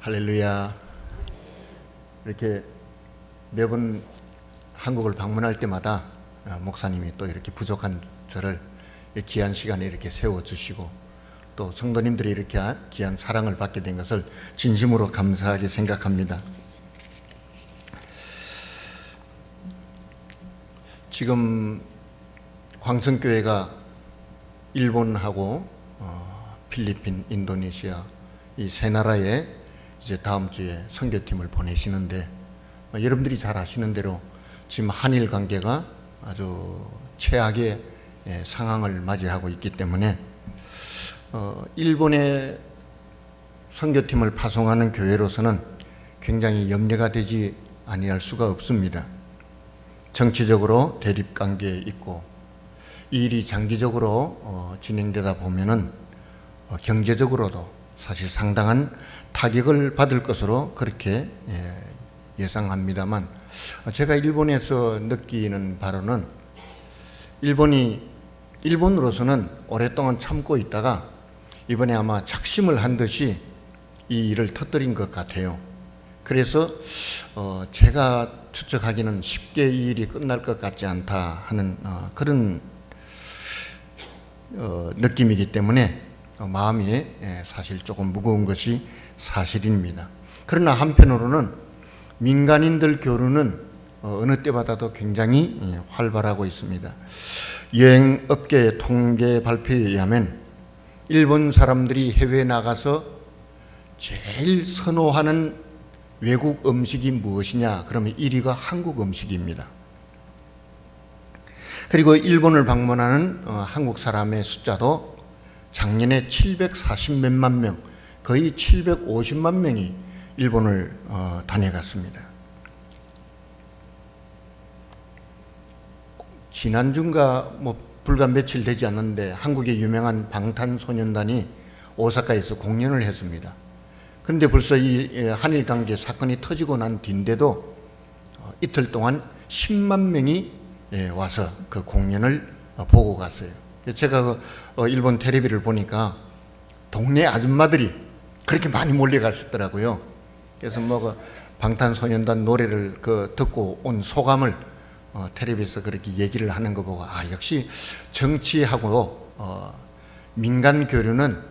할렐루야. 이렇게 매번 한국을 방문할 때마다 목사님이 또 이렇게 부족한 저를 귀한 시간에 이렇게 세워주시고 또 성도님들이 이렇게 귀한 사랑을 받게 된 것을 진심으로 감사하게 생각합니다. 지금 광성교회가 일본하고 필리핀, 인도네시아 이 세 나라에 이제 다음 주에 선교팀을 보내시는데 여러분들이 잘 아시는 대로 지금 한일 관계가 아주 최악의 상황을 맞이하고 있기 때문에 일본의 선교팀을 파송하는 교회로서는 굉장히 염려가 되지 아니할 수가 없습니다. 정치적으로 대립 관계에 있고 이 일이 장기적으로 진행되다 보면은 경제적으로도 사실 상당한 타격을 받을 것으로 그렇게 예상합니다만, 제가 일본에서 느끼는 바로는 일본으로서는 오랫동안 참고 있다가 이번에 아마 작심을 한 듯이 이 일을 터뜨린 것 같아요. 그래서 제가 추측하기는 쉽게 이 일이 끝날 것 같지 않다 하는 그런 느낌이기 때문에 마음이 사실 조금 무거운 것이 사실입니다. 그러나 한편으로는 민간인들 교류는 어느 때보다도 굉장히 활발하고 있습니다. 여행업계 통계 발표에 의하면 일본 사람들이 해외에 나가서 제일 선호하는 외국 음식이 무엇이냐? 그러면 1위가 한국 음식입니다. 그리고 일본을 방문하는 한국 사람의 숫자도 작년에 740몇만 명, 거의 750만 명이 일본을 다녀갔습니다. 지난주인가 불과 며칠 되지 않는데 한국의 유명한 방탄소년단이 오사카에서 공연을 했습니다. 그런데 벌써 이 한일 관계 사건이 터지고 난 뒤인데도 이틀 동안 10만 명이 와서 그 공연을 보고 갔어요. 제가 일본 텔레비를 보니까 동네 아줌마들이 그렇게 많이 몰려갔었더라고요. 그래서 방탄소년단 노래를 듣고 온 소감을 텔레비에서 그렇게 얘기를 하는 거 보고 역시 정치하고 민간 교류는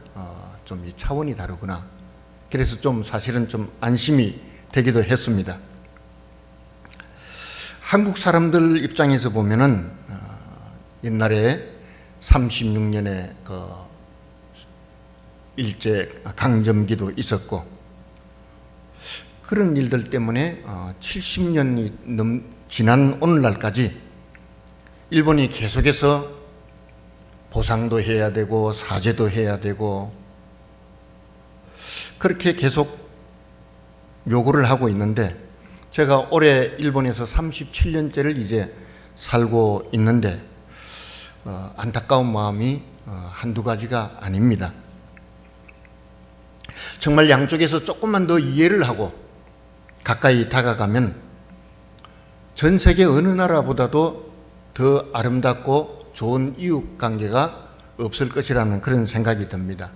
좀 이 차원이 다르구나. 그래서 좀 사실은 좀 안심이 되기도 했습니다. 한국 사람들 입장에서 보면은 옛날에 36년에 일제 강점기도 있었고 그런 일들 때문에 70년이 지난 오늘날까지 일본이 계속해서 보상도 해야 되고 사죄도 해야 되고 그렇게 계속 요구를 하고 있는데, 제가 올해 일본에서 37년째를 이제 살고 있는데 안타까운 마음이 한두 가지가 아닙니다. 정말 양쪽에서 조금만 더 이해를 하고 가까이 다가가면 전 세계 어느 나라보다도 더 아름답고 좋은 이웃 관계가 없을 것이라는 그런 생각이 듭니다.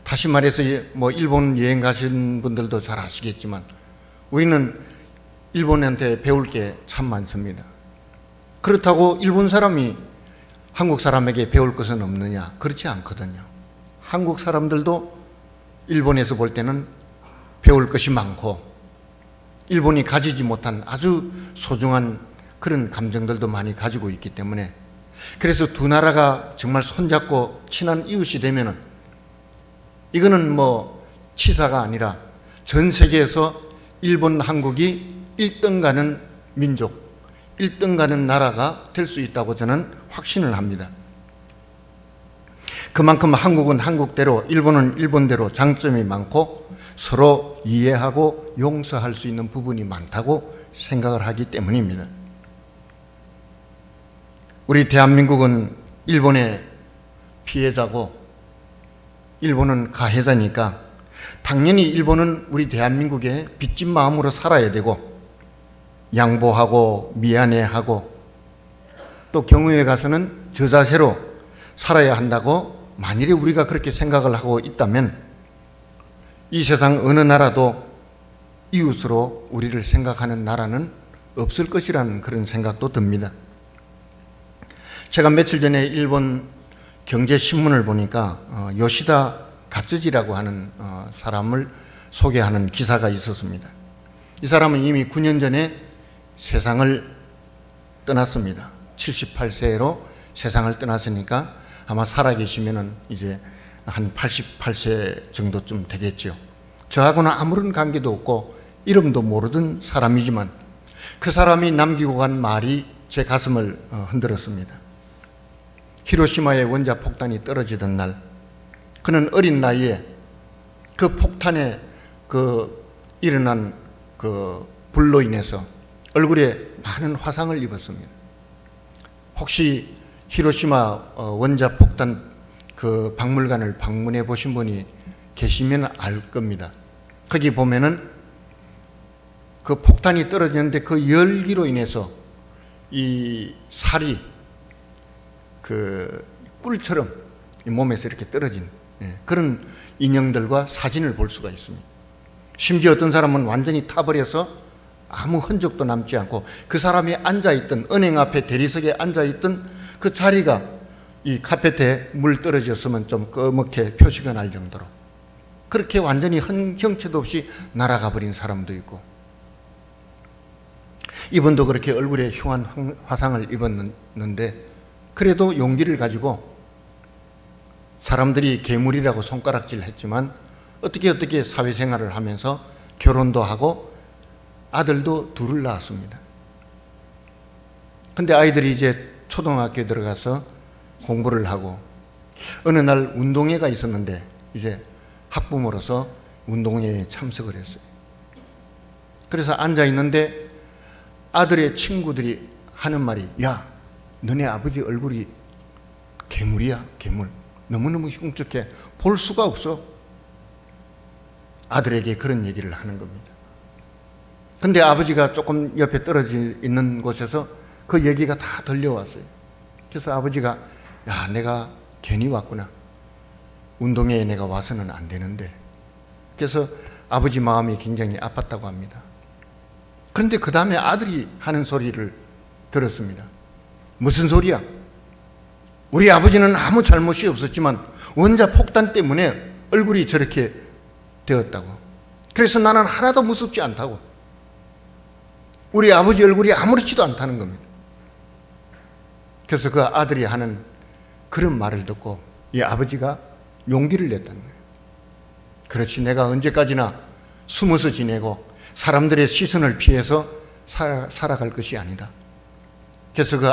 다시 말해서 일본 여행 가신 분들도 잘 아시겠지만 우리는 일본한테 배울 게 참 많습니다. 그렇다고 일본 사람이 한국 사람에게 배울 것은 없느냐? 그렇지 않거든요. 한국 사람들도 일본에서 볼 때는 배울 것이 많고 일본이 가지지 못한 아주 소중한 그런 감정들도 많이 가지고 있기 때문에, 그래서 두 나라가 정말 손잡고 친한 이웃이 되면은 이거는 치사가 아니라 전 세계에서 일본, 한국이 1등 가는 민족, 1등 가는 나라가 될 수 있다고 저는 확신을 합니다. 그만큼 한국은 한국대로, 일본은 일본대로 장점이 많고 서로 이해하고 용서할 수 있는 부분이 많다고 생각을 하기 때문입니다. 우리 대한민국은 일본의 피해자고 일본은 가해자니까 당연히 일본은 우리 대한민국의 빚진 마음으로 살아야 되고 양보하고 미안해하고 또 경우에 가서는 저 자세로 살아야 한다고 만일에 우리가 그렇게 생각을 하고 있다면 이 세상 어느 나라도 이웃으로 우리를 생각하는 나라는 없을 것이라는 그런 생각도 듭니다. 제가 며칠 전에 일본 경제신문을 보니까 요시다 가츠지라고 하는 사람을 소개하는 기사가 있었습니다. 이 사람은 이미 9년 전에 세상을 떠났습니다. 78세로 세상을 떠났으니까 아마 살아계시면은 이제 한 88세 정도쯤 되겠죠. 저하고는 아무런 관계도 없고 이름도 모르던 사람이지만 그 사람이 남기고 간 말이 제 가슴을 흔들었습니다. 히로시마의 원자 폭탄이 떨어지던 날, 그는 어린 나이에 그 폭탄에 일어난 불로 인해서 얼굴에 많은 화상을 입었습니다. 혹시 히로시마 원자 폭탄 박물관을 방문해 보신 분이 계시면 알 겁니다. 거기 보면은 그 폭탄이 떨어졌는데 그 열기로 인해서 이 살이 꿀처럼 몸에서 이렇게 떨어진 그런 인형들과 사진을 볼 수가 있습니다. 심지어 어떤 사람은 완전히 타버려서 아무 흔적도 남지 않고 그 사람이 앉아있던 은행 앞에 대리석에 앉아있던 그 자리가 이 카페트에 물 떨어졌으면 좀 검게 표시가 날 정도로 그렇게 완전히 형체도 없이 날아가 버린 사람도 있고, 이분도 그렇게 얼굴에 흉한 화상을 입었는데 그래도 용기를 가지고 사람들이 괴물이라고 손가락질 했지만 어떻게 사회생활을 하면서 결혼도 하고 아들도 둘을 낳았습니다. 근데 아이들이 이제 초등학교에 들어가서 공부를 하고 어느 날 운동회가 있었는데 이제 학부모로서 운동회에 참석을 했어요. 그래서 앉아 있는데 아들의 친구들이 하는 말이, 야, 너네 아버지 얼굴이 괴물이야, 괴물. 너무너무 흉측해. 볼 수가 없어. 아들에게 그런 얘기를 하는 겁니다. 근데 아버지가 조금 옆에 떨어져 있는 곳에서 그 얘기가 다 들려왔어요. 그래서 아버지가, 야, 내가 괜히 왔구나. 운동회에 내가 와서는 안 되는데. 그래서 아버지 마음이 굉장히 아팠다고 합니다. 그런데 그 다음에 아들이 하는 소리를 들었습니다. 무슨 소리야? 우리 아버지는 아무 잘못이 없었지만 원자 폭탄 때문에 얼굴이 저렇게 되었다고. 그래서 나는 하나도 무섭지 않다고. 우리 아버지 얼굴이 아무렇지도 않다는 겁니다. 그래서 그 아들이 하는 그런 말을 듣고 이 아버지가 용기를 냈다는 거예요. 그렇지, 내가 언제까지나 숨어서 지내고 사람들의 시선을 피해서 살아갈 것이 아니다. 그래서 그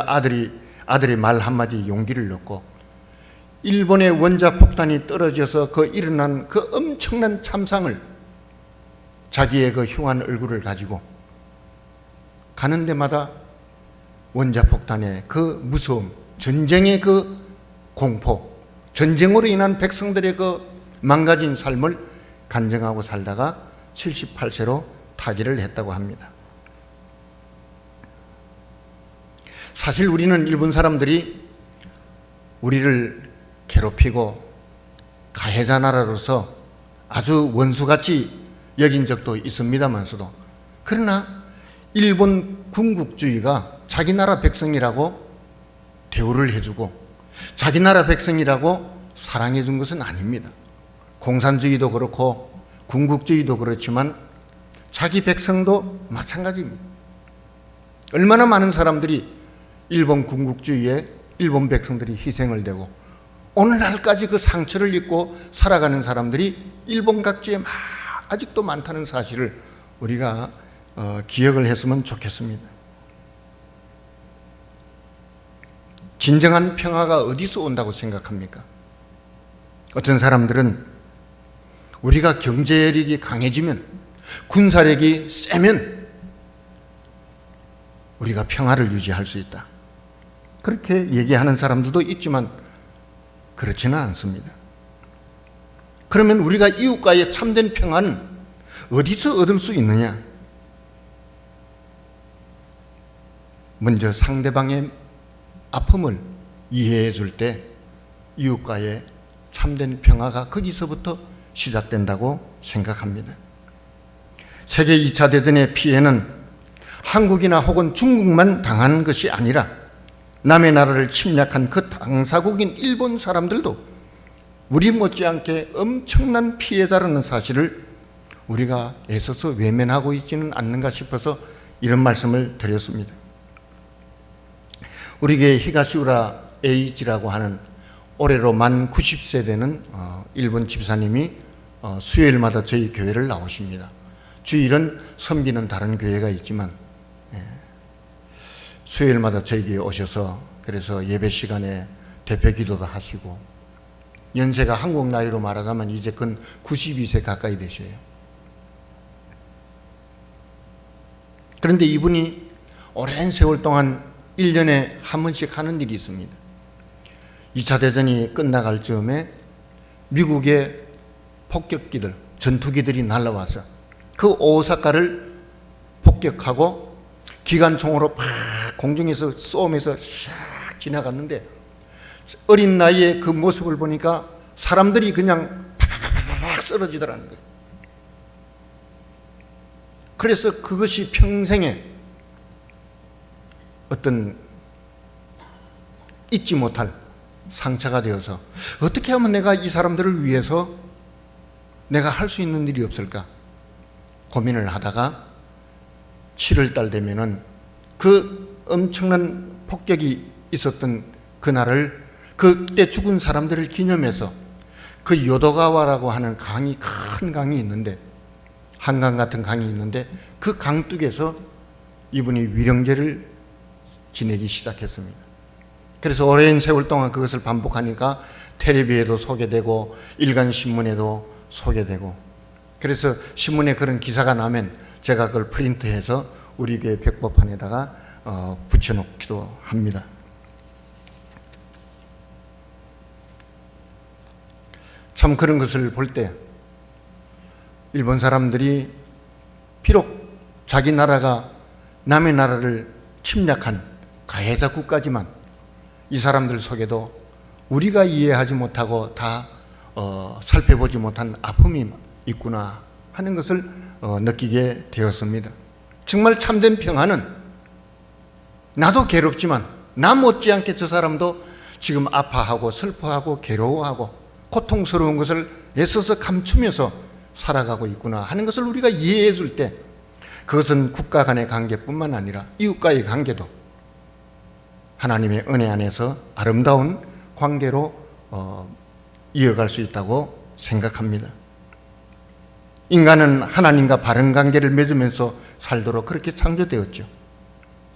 아들의 말 한마디 용기를 넣고 일본의 원자 폭탄이 떨어져서 일어난 그 엄청난 참상을 자기의 그 흉한 얼굴을 가지고 가는 데마다 원자 폭탄의 그 무서움, 전쟁의 그 공포, 전쟁으로 인한 백성들의 그 망가진 삶을 간증하고 살다가 78세로 타기를 했다고 합니다. 사실 우리는 일본 사람들이 우리를 괴롭히고 가해자 나라로서 아주 원수같이 여긴 적도 있습니다만서도, 그러나 일본 군국주의가 자기 나라 백성이라고 대우를 해주고 자기 나라 백성이라고 사랑해 준 것은 아닙니다. 공산주의도 그렇고 군국주의도 그렇지만 자기 백성도 마찬가지입니다. 얼마나 많은 사람들이 일본 군국주의에 일본 백성들이 희생을 대고 오늘날까지 그 상처를 입고 살아가는 사람들이 일본 각지에 아직도 많다는 사실을 우리가 기억을 했으면 좋겠습니다. 진정한 평화가 어디서 온다고 생각합니까? 어떤 사람들은 우리가 경제력이 강해지면, 군사력이 세면 우리가 평화를 유지할 수 있다, 그렇게 얘기하는 사람들도 있지만 그렇지는 않습니다. 그러면 우리가 이웃과의 참된 평화는 어디서 얻을 수 있느냐? 먼저 상대방의 아픔을 이해해 줄 때 이웃과의 참된 평화가 거기서부터 시작된다고 생각합니다. 세계 2차 대전의 피해는 한국이나 혹은 중국만 당한 것이 아니라 남의 나라를 침략한 그 당사국인 일본 사람들도 우리 못지않게 엄청난 피해자라는 사실을 우리가 애써서 외면하고 있지는 않는가 싶어서 이런 말씀을 드렸습니다. 우리 교회 히가시우라 에이지라고 하는 올해로 만 90세 되는 일본 집사님이 수요일마다 저희 교회를 나오십니다. 주일은 섬기는 다른 교회가 있지만 수요일마다 저희 교회에 오셔서 그래서 예배 시간에 대표 기도도 하시고 연세가 한국 나이로 말하자면 이제 근 92세 가까이 되셔요. 그런데 이분이 오랜 세월 동안 1년에 한 번씩 하는 일이 있습니다. 2차 대전이 끝나갈 즈음에 미국의 폭격기들, 전투기들이 날아와서 그 오사카를 폭격하고 기관총으로 팍 공중에서 쏘면서 샥 지나갔는데 어린 나이에 그 모습을 보니까 사람들이 그냥 팍팍팍 쓰러지더라는 거예요. 그래서 그것이 평생에 어떤 잊지 못할 상처가 되어서 어떻게 하면 내가 이 사람들을 위해서 내가 할 수 있는 일이 없을까 고민을 하다가 7월달 되면은 그 엄청난 폭격이 있었던 그날을 그때 죽은 사람들을 기념해서 그 요도가와라고 하는 강이 큰 강이 있는데 한강 같은 강이 있는데 그 강둑에서 이분이 위령제를 지내기 시작했습니다. 그래서 오랜 세월 동안 그것을 반복하니까 텔레비에도 소개되고 일간신문에도 소개되고 그래서 신문에 그런 기사가 나면 제가 그걸 프린트해서 우리 교회 벽보판에다가 붙여놓기도 합니다. 참 그런 것을 볼 때 일본 사람들이 비록 자기 나라가 남의 나라를 침략한 가해자 국가지만 이 사람들 속에도 우리가 이해하지 못하고 다 살펴보지 못한 아픔이 있구나 하는 것을 느끼게 되었습니다. 정말 참된 평화는 나도 괴롭지만 나 못지않게 저 사람도 지금 아파하고 슬퍼하고 괴로워하고 고통스러운 것을 애써서 감추면서 살아가고 있구나 하는 것을 우리가 이해해 줄 때 그것은 국가 간의 관계뿐만 아니라 이웃과의 관계도 하나님의 은혜 안에서 아름다운 관계로 이어갈 수 있다고 생각합니다. 인간은 하나님과 바른 관계를 맺으면서 살도록 그렇게 창조되었죠.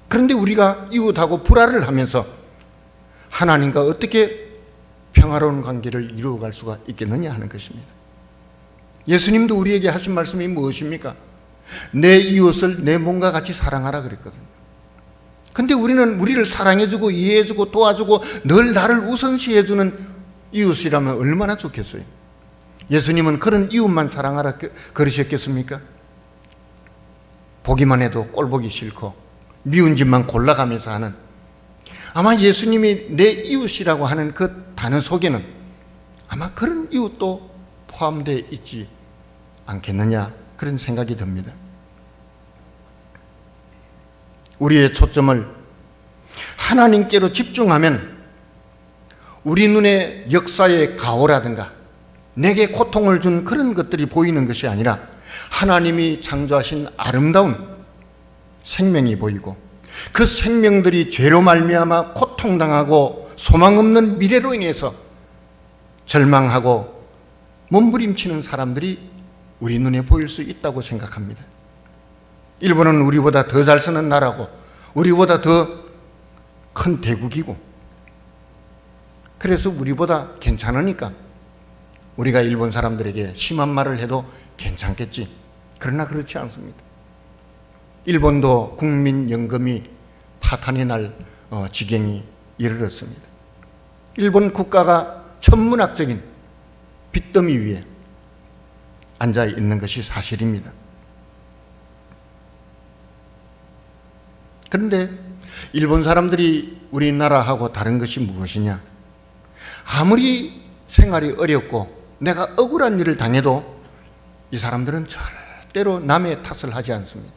그런데 우리가 이웃하고 불화를 하면서 하나님과 어떻게 평화로운 관계를 이루어갈 수가 있겠느냐 하는 것입니다. 예수님도 우리에게 하신 말씀이 무엇입니까? 내 이웃을 내 몸과 같이 사랑하라 그랬거든요. 근데 우리는 우리를 사랑해주고 이해해주고 도와주고 늘 나를 우선시해주는 이웃이라면 얼마나 좋겠어요. 예수님은 그런 이웃만 사랑하라 그러셨겠습니까? 보기만 해도 꼴보기 싫고 미운 짓만 골라가면서 하는 아마 예수님이 내 이웃이라고 하는 그 단어 속에는 아마 그런 이웃도 포함되어 있지 않겠느냐 그런 생각이 듭니다. 우리의 초점을 하나님께로 집중하면 우리 눈에 역사의 가오라든가 내게 고통을 준 그런 것들이 보이는 것이 아니라 하나님이 창조하신 아름다운 생명이 보이고 그 생명들이 죄로 말미암아 고통당하고 소망 없는 미래로 인해서 절망하고 몸부림치는 사람들이 우리 눈에 보일 수 있다고 생각합니다. 일본은 우리보다 더 잘 사는 나라고 우리보다 더 큰 대국이고 그래서 우리보다 괜찮으니까 우리가 일본 사람들에게 심한 말을 해도 괜찮겠지. 그러나 그렇지 않습니다. 일본도 국민연금이 파탄이 날 지경이 이르렀습니다. 일본 국가가 천문학적인 빚더미 위에 앉아 있는 것이 사실입니다. 그런데 일본 사람들이 우리나라하고 다른 것이 무엇이냐? 아무리 생활이 어렵고 내가 억울한 일을 당해도 이 사람들은 때로 남의 탓을 하지 않습니다.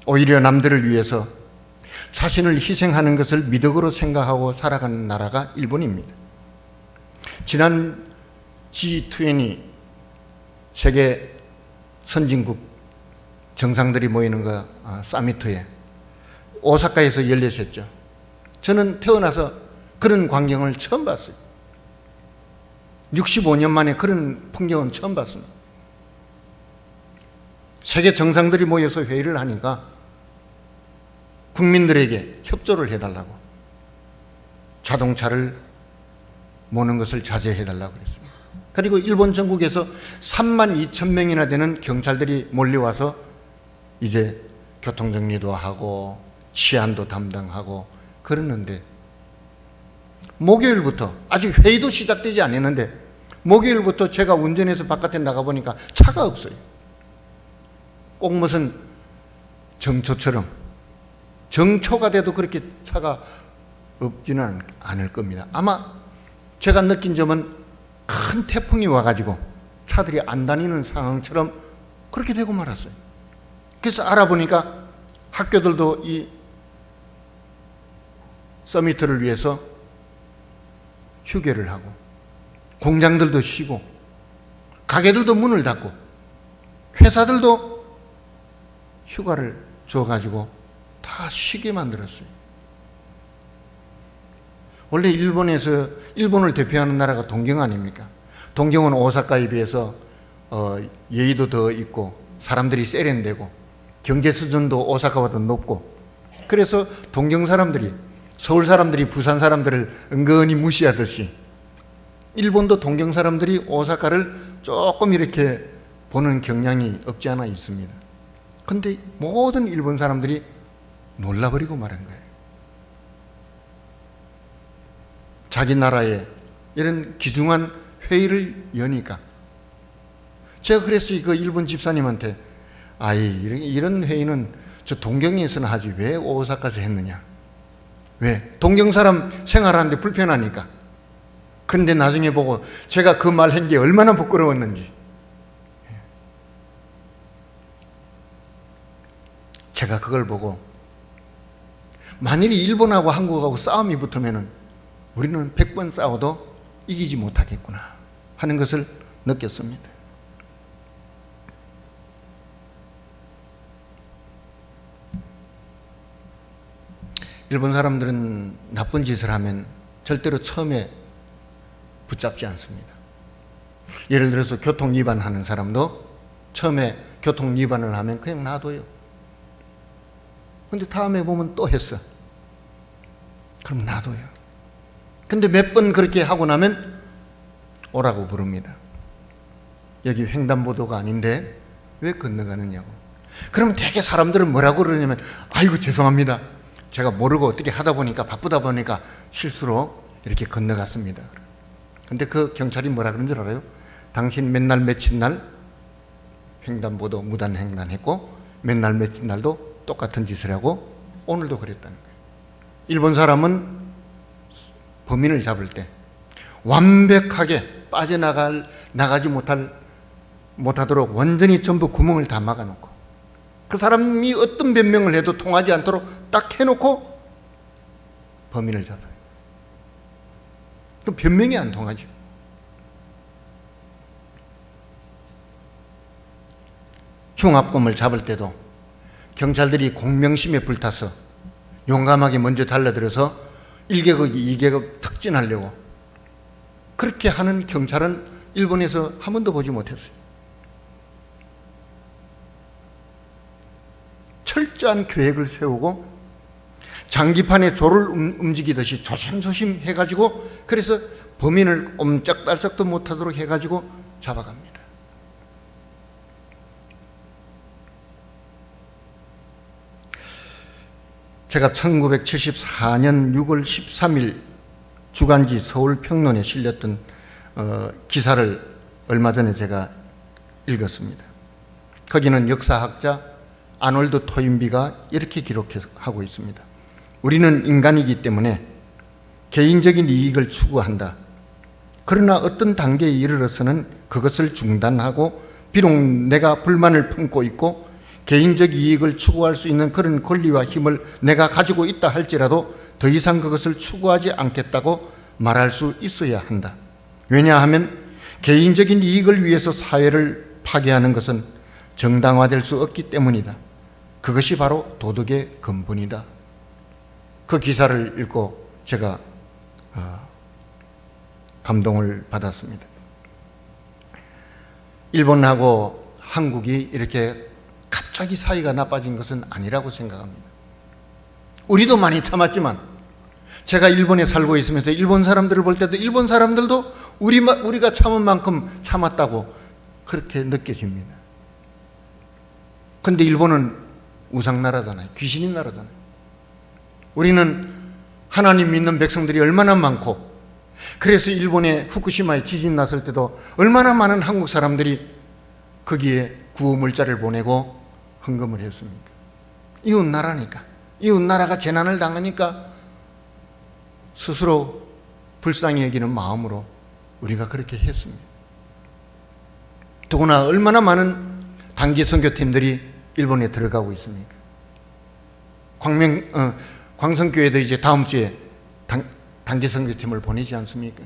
오히려 남들을 위해서 자신을 희생하는 것을 미덕으로 생각하고 살아가는 나라가 일본입니다. 지난 G20 세계 선진국 정상들이 모이는 사미트에 오사카에서 열렸었죠. 저는 태어나서 그런 광경을 처음 봤어요. 65년 만에 그런 풍경은 처음 봤습니다. 세계 정상들이 모여서 회의를 하니까 국민들에게 협조를 해달라고, 자동차를 모는 것을 자제해달라고 그랬습니다. 그리고 일본 전국에서 3만 2천 명이나 되는 경찰들이 몰려와서 이제 교통정리도 하고 치안도 담당하고 그러는데, 목요일부터, 아직 회의도 시작되지 않았는데 목요일부터 제가 운전해서 바깥에 나가보니까 차가 없어요. 꼭 무슨 정초처럼, 정초가 돼도 그렇게 차가 없지는 않을 겁니다. 아마 제가 느낀 점은 큰 태풍이 와가지고 차들이 안 다니는 상황처럼 그렇게 되고 말았어요. 그래서 알아보니까 학교들도 이 서미트를 위해서 휴게를 하고, 공장들도 쉬고, 가게들도 문을 닫고, 회사들도 휴가를 줘가지고 다 쉬게 만들었어요. 원래 일본을 대표하는 나라가 동경 아닙니까? 동경은 오사카에 비해서 예의도 더 있고 사람들이 세련되고 경제 수준도 오사카보다 높고, 그래서 동경 사람들이, 서울 사람들이 부산 사람들을 은근히 무시하듯이 일본도 동경 사람들이 오사카를 조금 이렇게 보는 경향이 없지 않아 있습니다. 그런데 모든 일본 사람들이 놀라버리고 말한 거예요. 자기 나라에 이런 귀중한 회의를 여니까. 제가 그랬어요. 그 일본 집사님한테, 이런 회의는 저 동경에서는 하지 왜 오사카에서 했느냐. 왜? 동경 사람 생활하는데 불편하니까. 그런데 나중에 보고 제가 그 말 한 게 얼마나 부끄러웠는지. 제가 그걸 보고, 만일이 일본하고 한국하고 싸움이 붙으면 우리는 100번 싸워도 이기지 못하겠구나 하는 것을 느꼈습니다. 일본 사람들은 나쁜 짓을 하면 절대로 처음에 붙잡지 않습니다. 예를 들어서 교통 위반하는 사람도 처음에 교통 위반을 하면 그냥 놔둬요. 근데 다음에 보면 또 했어. 그럼 놔둬요. 근데 몇 번 그렇게 하고 나면 오라고 부릅니다. 여기 횡단보도가 아닌데 왜 건너가느냐고. 그러면 되게 사람들은 뭐라고 그러냐면, 아이고 죄송합니다, 제가 모르고 어떻게 하다 보니까, 바쁘다 보니까 실수로 이렇게 건너갔습니다. 근데 그 경찰이 뭐라 그런 줄 알아요? 당신 맨날 며칠 날 횡단보도 무단횡단했고 맨날 며칠 날도 똑같은 짓을 하고 오늘도 그랬다는 거예요. 일본 사람은 범인을 잡을 때 완벽하게 나가지 못하도록 완전히 전부 구멍을 다 막아놓고, 그 사람이 어떤 변명을 해도 통하지 않도록 딱 해놓고 범인을 잡아요. 또 변명이 안 통하죠. 흉악범을 잡을 때도 경찰들이 공명심에 불타서 용감하게 먼저 달려들어서 1계급, 2계급 특진하려고 그렇게 하는 경찰은 일본에서 한 번도 보지 못했어요. 철저한 계획을 세우고 장기판에 조를 움직이듯이 조심조심 해가지고, 그래서 범인을 옴짝달싹도 못하도록 해가지고 잡아갑니다. 제가 1974년 6월 13일 주간지 서울평론에 실렸던 기사를 얼마 전에 제가 읽었습니다. 거기는 역사학자 아놀드 토인비가 이렇게 기록하고 있습니다. 우리는 인간이기 때문에 개인적인 이익을 추구한다. 그러나 어떤 단계에 이르러서는 그것을 중단하고 비록 내가 불만을 품고 있고 개인적 이익을 추구할 수 있는 그런 권리와 힘을 내가 가지고 있다 할지라도 더 이상 그것을 추구하지 않겠다고 말할 수 있어야 한다. 왜냐하면 개인적인 이익을 위해서 사회를 파괴하는 것은 정당화될 수 없기 때문이다. 그것이 바로 도덕의 근본이다. 그 기사를 읽고 제가 감동을 받았습니다. 일본하고 한국이 이렇게 갑자기 사이가 나빠진 것은 아니라고 생각합니다. 우리도 많이 참았지만 제가 일본에 살고 있으면서 일본 사람들을 볼 때도 일본 사람들도 우리가 참은 만큼 참았다고 그렇게 느껴집니다. 근데 일본은 우상나라잖아요. 귀신인 나라잖아요. 우리는 하나님 믿는 백성들이 얼마나 많고, 그래서 일본의 후쿠시마에 지진 났을 때도 얼마나 많은 한국 사람들이 거기에 구호물자를 보내고 헌금을 했습니까? 이웃나라니까. 이웃나라가 재난을 당하니까 스스로 불쌍히 여기는 마음으로 우리가 그렇게 했습니다. 더구나 얼마나 많은 단기 선교팀들이 일본에 들어가고 있습니까? 광성교회도 이제 다음 주에 단기 선교팀을 보내지 않습니까?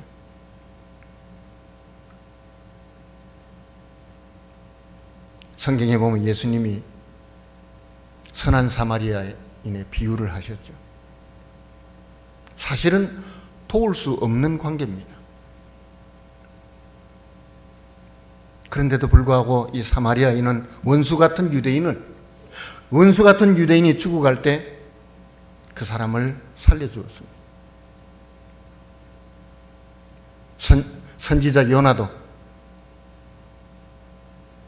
성경에 보면 예수님이 선한 사마리아인의 비유를 하셨죠. 사실은 도울 수 없는 관계입니다. 그런데도 불구하고 이 사마리아인은 원수 같은 유대인이 죽어갈 때 그 사람을 살려주었습니다. 선지자 요나도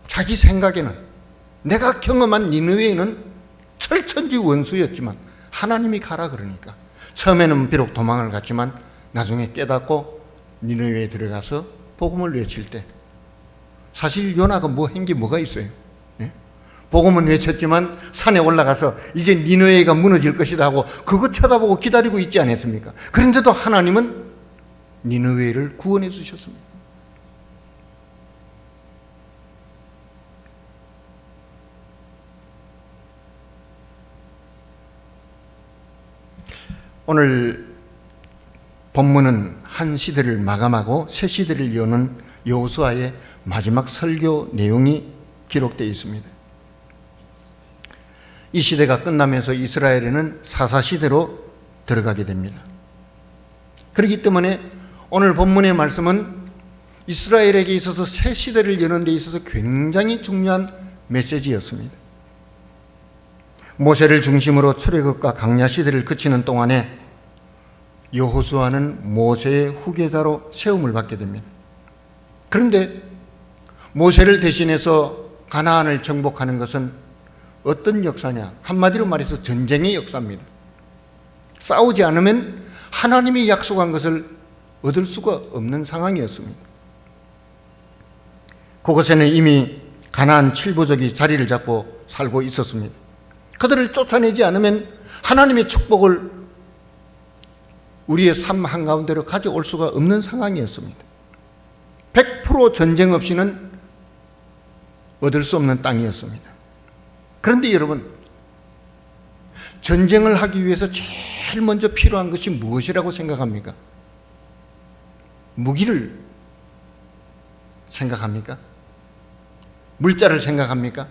자기 생각에는 내가 경험한 니느웨는 철천지 원수였지만 하나님이 가라 그러니까 처음에는 비록 도망을 갔지만 나중에 깨닫고 니느웨에 들어가서 복음을 외칠 때 사실 요나가 한 게 뭐가 있어요? 예? 복음은 외쳤지만 산에 올라가서 이제 니느웨가 무너질 것이다 하고 그거 쳐다보고 기다리고 있지 않았습니까? 그런데도 하나님은 니느웨를 구원해 주셨습니다. 오늘 본문은 한 시대를 마감하고 새 시대를 여는 여호수아의 마지막 설교 내용이 기록되어 있습니다. 이 시대가 끝나면서 이스라엘에는 사사시대로 들어가게 됩니다. 그렇기 때문에 오늘 본문의 말씀은 이스라엘에게 있어서 새 시대를 여는 데 있어서 굉장히 중요한 메시지였습니다. 모세를 중심으로 출애굽과 광야 시대를 거치는 동안에 여호수아는 모세의 후계자로 세움을 받게 됩니다. 그런데 모세를 대신해서 가나안을 정복하는 것은 어떤 역사냐? 한마디로 말해서 전쟁의 역사입니다. 싸우지 않으면 하나님이 약속한 것을 얻을 수가 없는 상황이었습니다. 그곳에는 이미 가나안 7부족이 자리를 잡고 살고 있었습니다. 그들을 쫓아내지 않으면 하나님의 축복을 우리의 삶 한가운데로 가져올 수가 없는 상황이었습니다. 100% 전쟁 없이는 얻을 수 없는 땅이었습니다. 그런데 여러분, 전쟁을 하기 위해서 제일 먼저 필요한 것이 무엇이라고 생각합니까? 무기를 생각합니까? 물자를 생각합니까?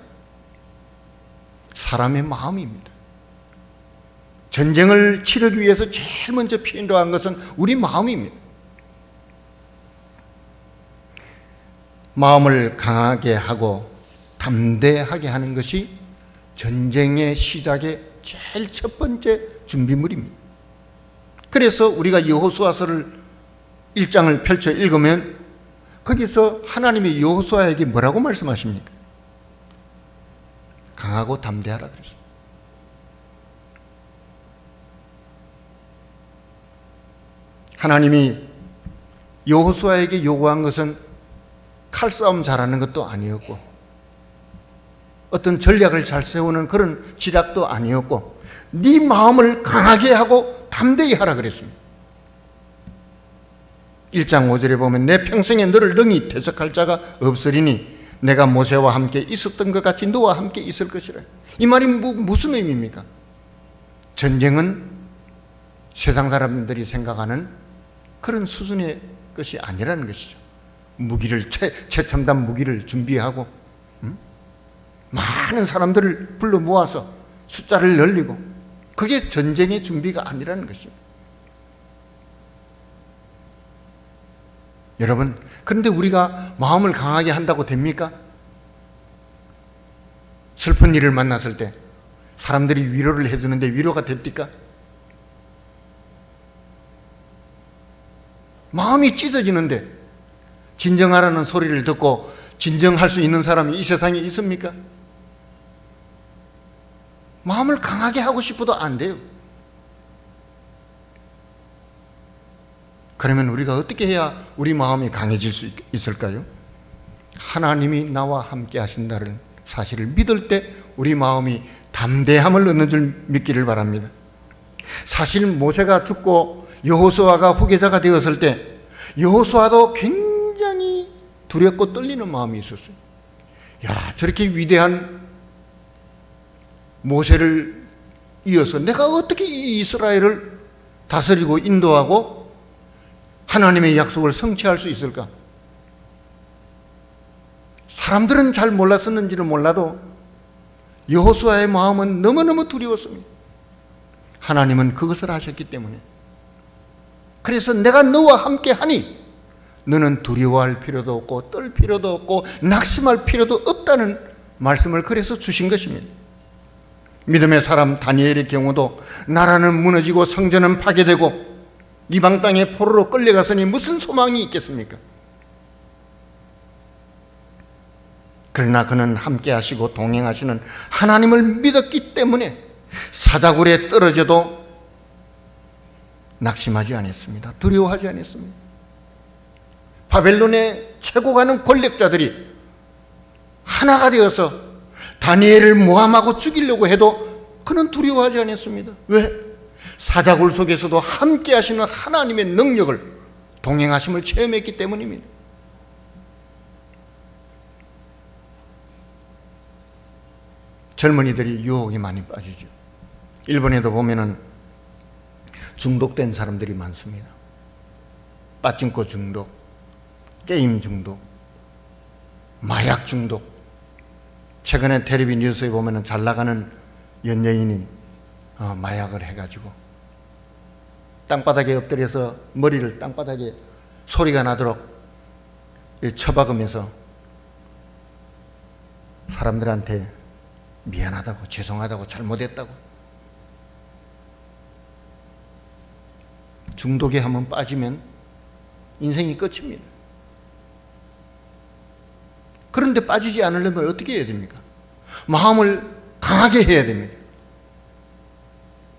사람의 마음입니다. 전쟁을 치르기 위해서 제일 먼저 필요한 것은 우리 마음입니다. 마음을 강하게 하고 담대하게 하는 것이 전쟁의 시작의 제일 첫 번째 준비물입니다. 그래서 우리가 여호수아서를 1장을 펼쳐 읽으면 거기서 하나님이 여호수아에게 뭐라고 말씀하십니까? 강하고 담대하라 그랬습니다. 하나님이 여호수아에게 요구한 것은 칼싸움 잘하는 것도 아니었고 어떤 전략을 잘 세우는 그런 지략도 아니었고 네 마음을 강하게 하고 담대히 하라 그랬습니다. 1장 5절에 보면 내 평생에 너를 능히 대적할 자가 없으리니 내가 모세와 함께 있었던 것 같이 너와 함께 있을 것이라. 이 말이 무슨 의미입니까? 전쟁은 세상 사람들이 생각하는 그런 수준의 것이 아니라는 것이죠. 무기를 최첨단 무기를 준비하고 많은 사람들을 불러 모아서 숫자를 늘리고 그게 전쟁의 준비가 아니라는 것이죠. 여러분, 그런데 우리가 마음을 강하게 한다고 됩니까? 슬픈 일을 만났을 때 사람들이 위로를 해주는데 위로가 됩니까? 마음이 찢어지는데 진정하라는 소리를 듣고 진정할 수 있는 사람이 이 세상에 있습니까? 마음을 강하게 하고 싶어도 안 돼요. 그러면 우리가 어떻게 해야 우리 마음이 강해질 수 있을까요? 하나님이 나와 함께 하신다는 사실을 믿을 때 우리 마음이 담대함을 얻는 줄 믿기를 바랍니다. 사실 모세가 죽고 여호수아가 후계자가 되었을 때 여호수아도 굉장히 두렵고 떨리는 마음이 있었어요. 야, 저렇게 위대한 모세를 이어서 내가 어떻게 이 이스라엘을 다스리고 인도하고 하나님의 약속을 성취할 수 있을까? 사람들은 잘 몰랐었는지는 몰라도 여호수아의 마음은 너무너무 두려웠습니다. 하나님은 그것을 하셨기 때문에. 그래서 내가 너와 함께 하니 너는 두려워할 필요도 없고 떨 필요도 없고 낙심할 필요도 없다는 말씀을 그래서 주신 것입니다. 믿음의 사람 다니엘의 경우도 나라는 무너지고 성전은 파괴되고 이방 땅에 포로로 끌려갔으니 무슨 소망이 있겠습니까? 그러나 그는 함께 하시고 동행하시는 하나님을 믿었기 때문에 사자굴에 떨어져도 낙심하지 않았습니다. 두려워하지 않았습니다. 바벨론의 최고 가는 권력자들이 하나가 되어서 다니엘을 모함하고 죽이려고 해도 그는 두려워하지 않았습니다. 왜? 사자굴 속에서도 함께 하시는 하나님의 능력을, 동행하심을 체험했기 때문입니다. 젊은이들이 유혹에 많이 빠지죠. 일본에도 보면은 중독된 사람들이 많습니다. 빠찡코 중독, 게임 중독, 마약 중독. 최근에 텔레비 뉴스에 보면은 잘 나가는 연예인이 마약을 해가지고 땅바닥에 엎드려서 머리를 땅바닥에 소리가 나도록 쳐박으면서 사람들한테 미안하다고, 죄송하다고, 잘못했다고. 중독에 한번 빠지면 인생이 끝입니다. 그런데 빠지지 않으려면 어떻게 해야 됩니까? 마음을 강하게 해야 됩니다.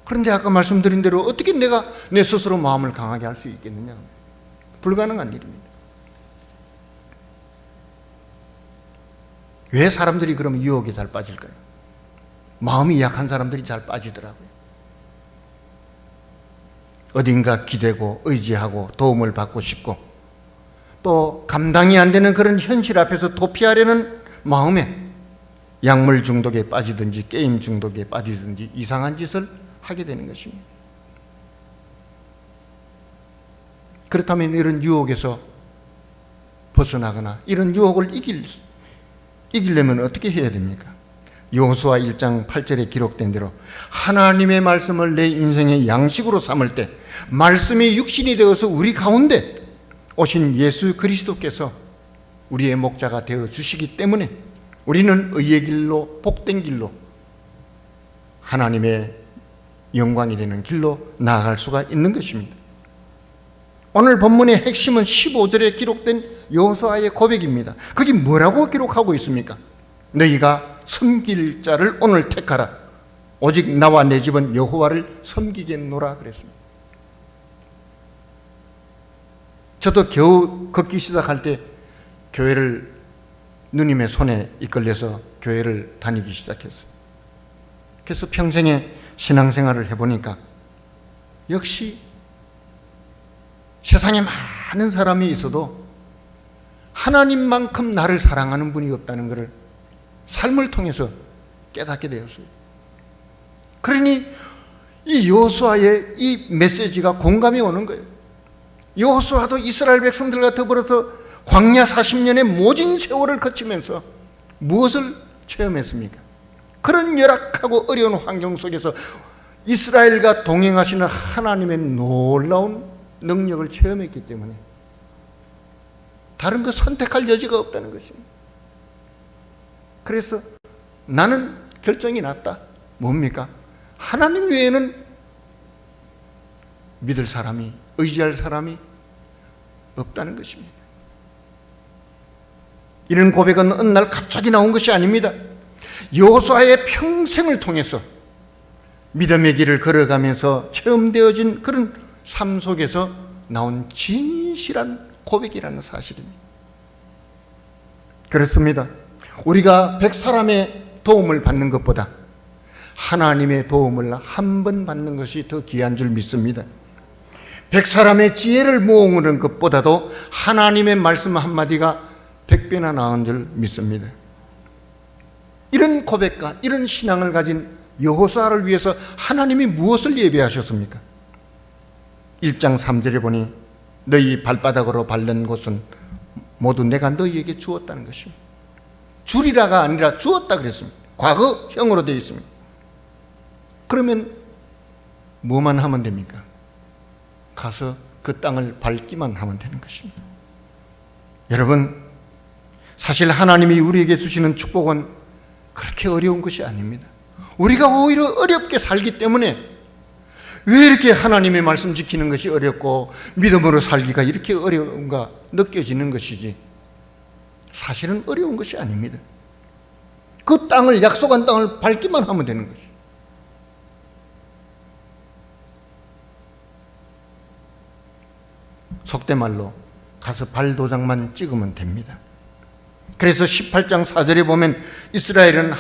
그런데 아까 말씀드린 대로 어떻게 내가 내 스스로 마음을 강하게 할 수 있겠느냐? 불가능한 일입니다. 왜 사람들이 그럼 유혹에 잘 빠질까요? 마음이 약한 사람들이 잘 빠지더라고요. 어딘가 기대고 의지하고 도움을 받고 싶고 또 감당이 안 되는 그런 현실 앞에서 도피하려는 마음에 약물 중독에 빠지든지 게임 중독에 빠지든지 이상한 짓을 하게 되는 것입니다. 그렇다면 이런 유혹에서 벗어나거나 이런 유혹을 이기려면 어떻게 해야 됩니까? 여호수아 1장 8절에 기록된 대로 하나님의 말씀을 내 인생의 양식으로 삼을 때 말씀이 육신이 되어서 우리 가운데 오신 예수 그리스도께서 우리의 목자가 되어 주시기 때문에 우리는 의의 길로, 복된 길로, 하나님의 영광이 되는 길로 나아갈 수가 있는 것입니다. 오늘 본문의 핵심은 15절에 기록된 여호수아의 고백입니다. 거기 뭐라고 기록하고 있습니까? 너희가 섬길 자를 오늘 택하라. 오직 나와 내 집은 여호와를 섬기겠노라 그랬습니다. 저도 겨우 걷기 시작할 때 교회를 누님의 손에 이끌려서 교회를 다니기 시작했어요. 그래서 평생에 신앙생활을 해보니까 역시 세상에 많은 사람이 있어도 하나님만큼 나를 사랑하는 분이 없다는 것을 삶을 통해서 깨닫게 되었어요. 그러니 이 여호수아의 이 메시지가 공감이 오는 거예요. 여호수아도 이스라엘 백성들과 더불어서 광야 40년의 모진 세월을 거치면서 무엇을 체험했습니까? 그런 열악하고 어려운 환경 속에서 이스라엘과 동행하시는 하나님의 놀라운 능력을 체험했기 때문에 다른 거 선택할 여지가 없다는 것입니다. 그래서 나는 결정이 났다. 뭡니까? 하나님 외에는 믿을 사람이, 의지할 사람이 없다는 것입니다. 이런 고백은 어느 날 갑자기 나온 것이 아닙니다. 여호수아의 평생을 통해서 믿음의 길을 걸어가면서 체험되어진 그런 삶 속에서 나온 진실한 고백이라는 사실입니다. 그렇습니다. 우리가 100사람의 도움을 받는 것보다 하나님의 도움을 한 번 받는 것이 더 귀한 줄 믿습니다. 100사람의 지혜를 모으는 것보다도 하나님의 말씀 한마디가 100배나 나은 줄 믿습니다. 이런 고백과 이런 신앙을 가진 여호수아를 위해서 하나님이 무엇을 예비하셨습니까? 1장 3절에 보니 너희 발바닥으로 밟는 곳은 모두 내가 너희에게 주었다는 것입니다. 주리라가 아니라 주었다 그랬습니다. 과거형으로 되어 있습니다. 그러면 뭐만 하면 됩니까? 가서 그 땅을 밟기만 하면 되는 것입니다. 여러분, 사실 하나님이 우리에게 주시는 축복은 그렇게 어려운 것이 아닙니다. 우리가 오히려 어렵게 살기 때문에 왜 이렇게 하나님의 말씀 지키는 것이 어렵고 믿음으로 살기가 이렇게 어려운가 느껴지는 것이지, 사실은 어려운 것이 아닙니다. 그 땅을, 약속한 땅을 밟기만 하면 되는 것이죠. 속된 말로 가서 발도장만 찍으면 됩니다. 그래서 18장 4절에 보면 이스라엘은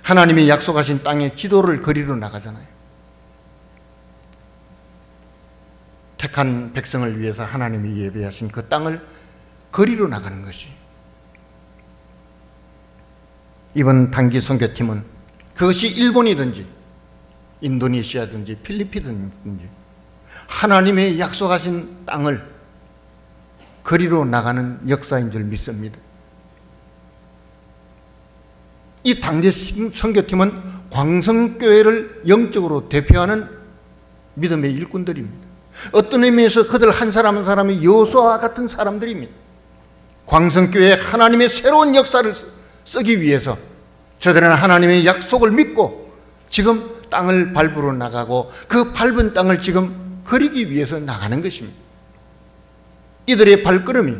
하나님이 약속하신 땅에 지도를 그리러 나가잖아요. 택한 백성을 위해서 하나님이 예배하신 그 땅을 그리러 나가는 것이, 이번 단기 선교팀은 그것이 일본이든지 인도네시아든지 필리핀이든지 하나님의 약속하신 땅을 그리러 나가는 역사인 줄 믿습니다. 이 단기 선교팀은 광성교회를 영적으로 대표하는 믿음의 일꾼들입니다. 어떤 의미에서 그들 한 사람 한 사람이 여호수아와 같은 사람들입니다. 광성교회에 하나님의 새로운 역사를 쓰기 위해서 저들은 하나님의 약속을 믿고 지금 땅을 밟으러 나가고 그 밟은 땅을 지금 그리기 위해서 나가는 것입니다. 이들의 발걸음이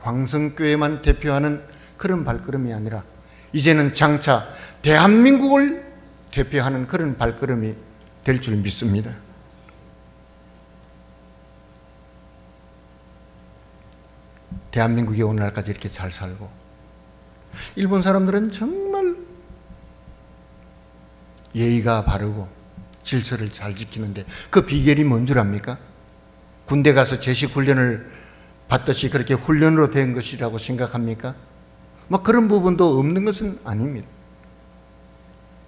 광성교회만 대표하는 그런 발걸음이 아니라 이제는 장차 대한민국을 대표하는 그런 발걸음이 될 줄 믿습니다. 대한민국이 오늘날까지 이렇게 잘 살고, 일본 사람들은 정말 예의가 바르고 질서를 잘 지키는데 그 비결이 뭔 줄 압니까? 군대 가서 제식 훈련을 받듯이 그렇게 훈련으로 된 것이라고 생각합니까? 뭐 그런 부분도 없는 것은 아닙니다.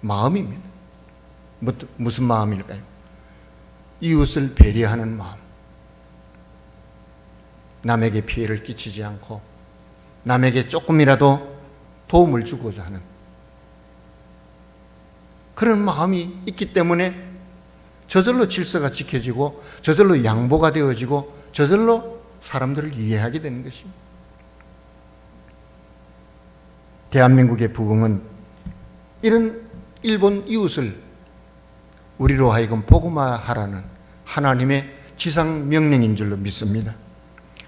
마음입니다. 무슨 마음일까요? 이웃을 배려하는 마음, 남에게 피해를 끼치지 않고 남에게 조금이라도 도움을 주고자 하는 그런 마음이 있기 때문에 저절로 질서가 지켜지고 저절로 양보가 되어지고 저절로 사람들을 이해하게 되는 것입니다. 대한민국의 부흥은 이런 일본 이웃을 우리로 하여금 복음화하라는 하나님의 지상 명령인 줄로 믿습니다.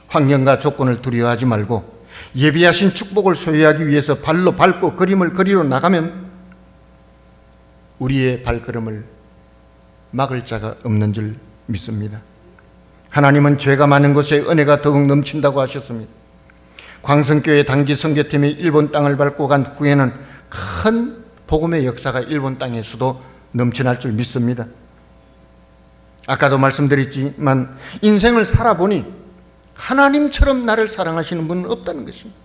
환경과 조건을 두려워하지 말고 예비하신 축복을 소유하기 위해서 발로 밟고 그림을 그리러 나가면 우리의 발걸음을 막을 자가 없는 줄 믿습니다. 하나님은 죄가 많은 곳에 은혜가 더욱 넘친다고 하셨습니다. 광성교회 단기 선교팀이 일본 땅을 밟고 간 후에는 큰 복음의 역사가 일본 땅에서도 넘쳐날 줄 믿습니다. 아까도 말씀드렸지만 인생을 살아보니 하나님처럼 나를 사랑하시는 분은 없다는 것입니다.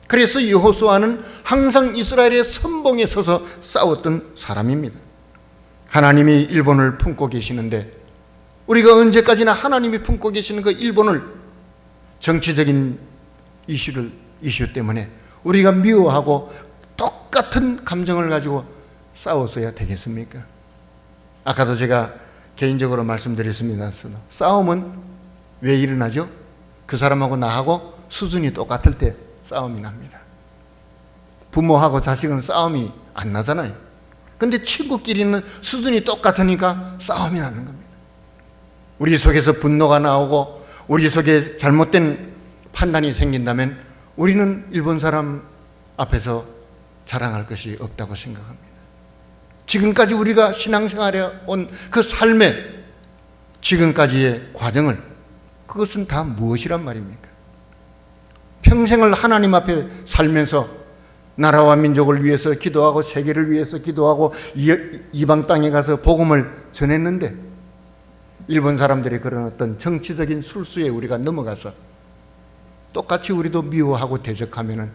그래서 여호수아는 항상 이스라엘의 선봉에 서서 싸웠던 사람입니다. 하나님이 일본을 품고 계시는데 우리가 언제까지나 하나님이 품고 계시는 그 일본을 정치적인 이슈 때문에 우리가 미워하고 똑같은 감정을 가지고 싸웠어야 되겠습니까? 아까도 제가 개인적으로 말씀드렸습니다. 싸움은 왜 일어나죠? 그 사람하고 나하고 수준이 똑같을 때 싸움이 납니다. 부모하고 자식은 싸움이 안 나잖아요. 근데 친구끼리는 수준이 똑같으니까 싸움이 나는 겁니다. 우리 속에서 분노가 나오고 우리 속에 잘못된 판단이 생긴다면 우리는 일본 사람 앞에서 자랑할 것이 없다고 생각합니다. 지금까지 우리가 신앙생활에 온 그 삶의 지금까지의 과정을, 그것은 다 무엇이란 말입니까? 평생을 하나님 앞에 살면서 나라와 민족을 위해서 기도하고 세계를 위해서 기도하고 이방 땅에 가서 복음을 전했는데 일본 사람들이 그런 어떤 정치적인 술수에 우리가 넘어가서 똑같이 우리도 미워하고 대적하면은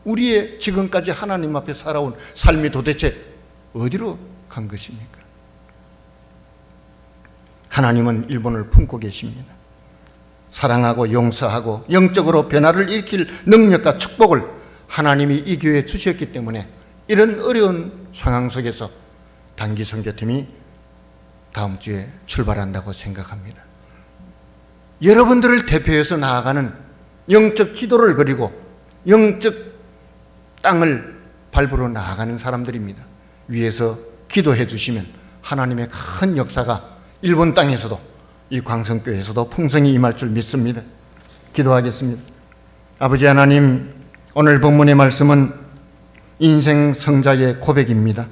우리의 지금까지 하나님 앞에 살아온 삶이 도대체 어디로 간 것입니까? 하나님은 일본을 품고 계십니다. 사랑하고 용서하고 영적으로 변화를 일으킬 능력과 축복을 하나님이 이 교회에 주셨기 때문에 이런 어려운 상황 속에서 단기 선교팀이 다음 주에 출발한다고 생각합니다. 여러분들을 대표해서 나아가는 영적 지도를 그리고 영적 땅을 밟으러 나아가는 사람들입니다. 위에서 기도해 주시면 하나님의 큰 역사가 일본 땅에서도 이 광성교회에서도 풍성히 임할 줄 믿습니다. 기도하겠습니다. 아버지 하나님, 오늘 본문의 말씀은 인생 성자의 고백입니다.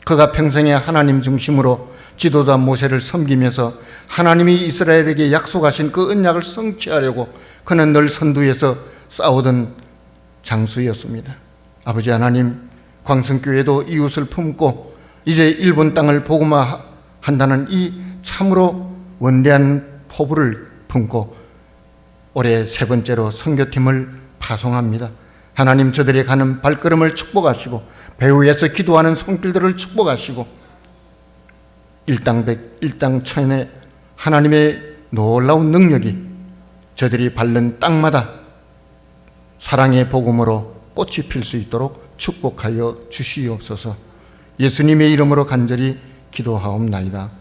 그가 평생에 하나님 중심으로 지도자 모세를 섬기면서 하나님이 이스라엘에게 약속하신 그 언약을 성취하려고 그는 늘 선두에서 싸우던 장수였습니다. 아버지 하나님, 광성교회도 이웃을 품고 이제 일본 땅을 복음화한다는 이 참으로 원대한 포부를 품고 올해 세 번째로 선교팀을 파송합니다. 하나님, 저들이 가는 발걸음을 축복하시고 배후에서 기도하는 손길들을 축복하시고 일당천의 하나님의 놀라운 능력이 저들이 밟는 땅마다 사랑의 복음으로 꽃이 필 수 있도록 축복하여 주시옵소서. 예수님의 이름으로 간절히 기도하옵나이다.